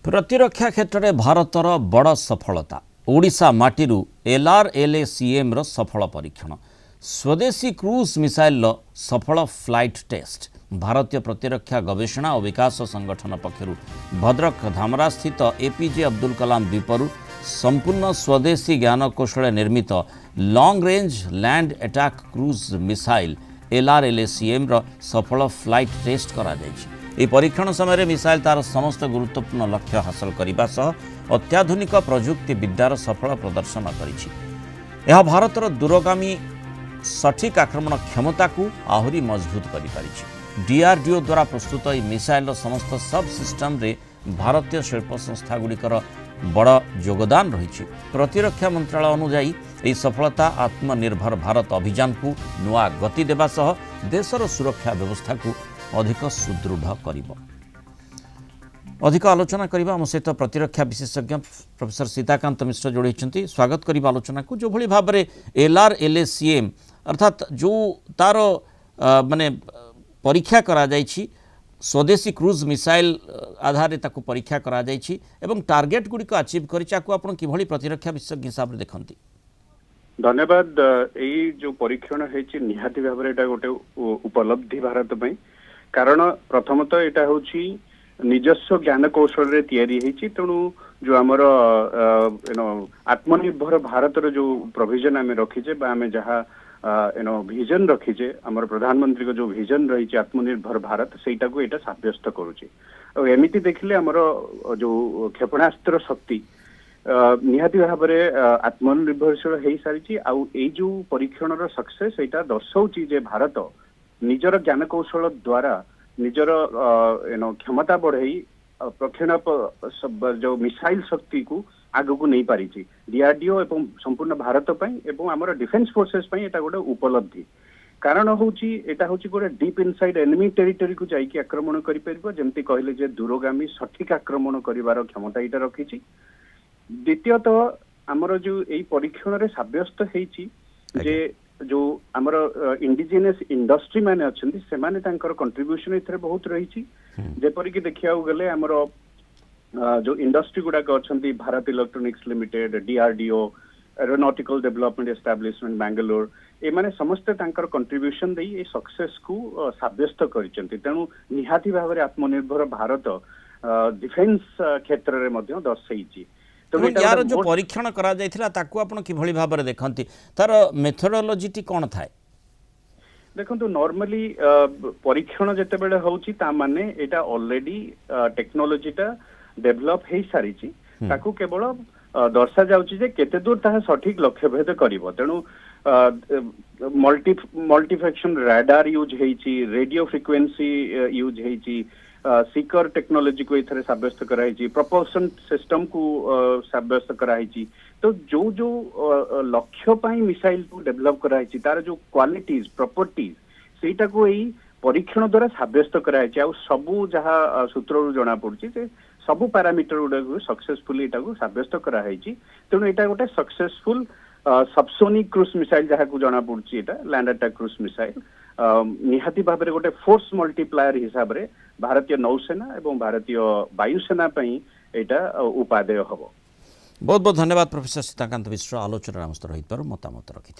प्रतिरक्षा क्षेत्र में भारतर बड़ सफलता ओडिशा माटीरू LRLACM रो सफल परीक्षण स्वदेशी क्रूज मिसाइल सफल फ्लाइट टेस्ट भारतीय प्रतिरक्षा गवेषणा और विकास संगठन पक्षर भद्रक धामरा स्थित APJ अब्दुल कलाम द्वीपरू संपूर्ण स्वदेशी ज्ञानकौशल निर्मित long range land attack cruise missile LRLACM रो सफल फ्लाइट टेस्ट करा जायछि। এই परीक्षण समय मिसाइल तार समस्त गुरुत्वपूर्ण लक्ष्य हासिल करने सह अत्याधुनिक प्रजुक्ति विद्यार सफल प्रदर्शन करिछि। यह भारतर दूरगामी सठिक आक्रमण क्षमता को आहरी मजबूत करिछि। DRDO द्वारा प्रस्तुत यह मिसाइल समस्त सब सिस्टम रे भारतीय शिल्प संस्था गुड़िकर बड़ योगदान रही। प्रतिरक्षा मंत्रालय अनुजाई यह सफलता आत्मनिर्भर भारत अभियान को नुआ गति देवा सह देशर सुरक्षा व्यवस्था को अधिक सुदृढ़ करिब। अधिक आलोचना करबा हम सहित प्रतिरक्षा विशेषज्ञ प्रोफेसर सीताकांत मिश्र जोड़ी स्वागत करबा आलोचना को। जो भली भाव में LRLACM अर्थात जो तार माने परीक्षा करा जायछि स्वदेशी क्रूज मिसाइल आधार ताकू परीक्षा करा जायछि एवं टार्गेट गुडी को अचीव करिचाकू आपण किभली प्रतिरक्षा विशेषज्ञ हिसाब रे देखंती। धन्यवाद। यही जो परीक्षण है निहाती भाव में गोटे उपलब्धि भारत में कारण प्रथमतः यहाँ हूँ निजस्व ज्ञान कौशल रे तैयारी होती तेणु जो आमर आत्मनिर्भर भारत जो प्रोविजन आम रखीचे आम जहाँ विजन रखीचे आमर प्रधानमंत्री को जो विजन रही आत्मनिर्भर भारत सेटा को यहाँ सब्यस्त करुचे। एमती देखिले आमर जो क्षेपणास्त्र शक्ति निहाती भाव में आत्मनिर्भरशील हो सारी आउ जो परीक्षण सक्सेस यहाँ दर्शाऊँ जे भारत निजर ज्ञान कौशल द्वारा निजर क्षमता बढ़ाई प्रक्षेपण जो मिसाइल शक्ति को आग को नहीं पारी। DRDO एवं संपूर्ण भारत एवं आमर डिफेन्स फोर्सेस यहाँ गोटे उपलब्धि कारण हूँ गोटे डीप इनसाइड एनिमी टेरिटरी को जाइए आक्रमण करमती कहले जे दूरगामी सठिक आक्रमण कर क्षमता यहाँ रखी। द्वितीयतः आमर जो यही परीक्षण रे सब्यस्त होती जे जो आमर इंडिजिनियस इंडस्ट्री माने अच्छी से माने तांकर कंट्रीब्यूशन इथरे बहुत रही। जेपरिक देखिया गले आमर जो इंडस्ट्री गुड़ाक अच्छा Bharat electronics limited DRDO aeronautical development establishment Bangalore ए माने समस्ते तांकर कंट्रीब्यूशन दे ये सक्सेस को सब्यस्त करिसेंती। तेणु निहाती भाव में आत्मनिर्भर भारत डिफेन्स क्षेत्र रे मध्य दर्शाई। तो यार जो परीक्षण करा जायथिला ताकू आपण किभली भाव में देखंती तार मेथोडोलॉजी कोन थाए? देखो नॉर्मली परीक्षण जेते बेले होउची ता माने एटा ऑलरेडी टेक्नोलॉजीटा डेवलप हे सारी ताकू केवल दर्शा जाउची जे केते दूर ता सठिक लक्ष्य भेद करिवो। तेणु मल्टीफेक्शन रडार यूज हेची रेडियो फ्रिक्वेंसी यूज हेची सीकर टेक्नोलॉजी को इथरे सब्यस्त कराई प्रपोल्सन सिस्टम को सब्यस्त कराई। तो जो जो लक्ष्य पाई मिसाइल को डेवलप कराई तार जो क्वालिटीज प्रॉपर्टीज सेटा को यही परीक्षण द्वारा सब्यस्त कराई। आ सबू जहाँ सूत्र जना पड़ी सबू पैरामीटर गुड़ा को सक्सेसफुली को सब्यस्त कराई। तेणु यहाँ गोटे सक्सेसफुल सबसोनिक क्रूज मिसाइल जहाँ को जना पड़ी लैंड अटैक क्रूज मिसाइल निहाती भाव में गोटे फोर्स मल्टीप्लायर हिसाब से भारतीय नौसेना एवं भारतीय वायुसेना यहाँ उपादेय हम। बहुत बहुत धन्यवाद प्रोफेसर सीताकांत मिश्र आलोचना मत रही मतामत रखि।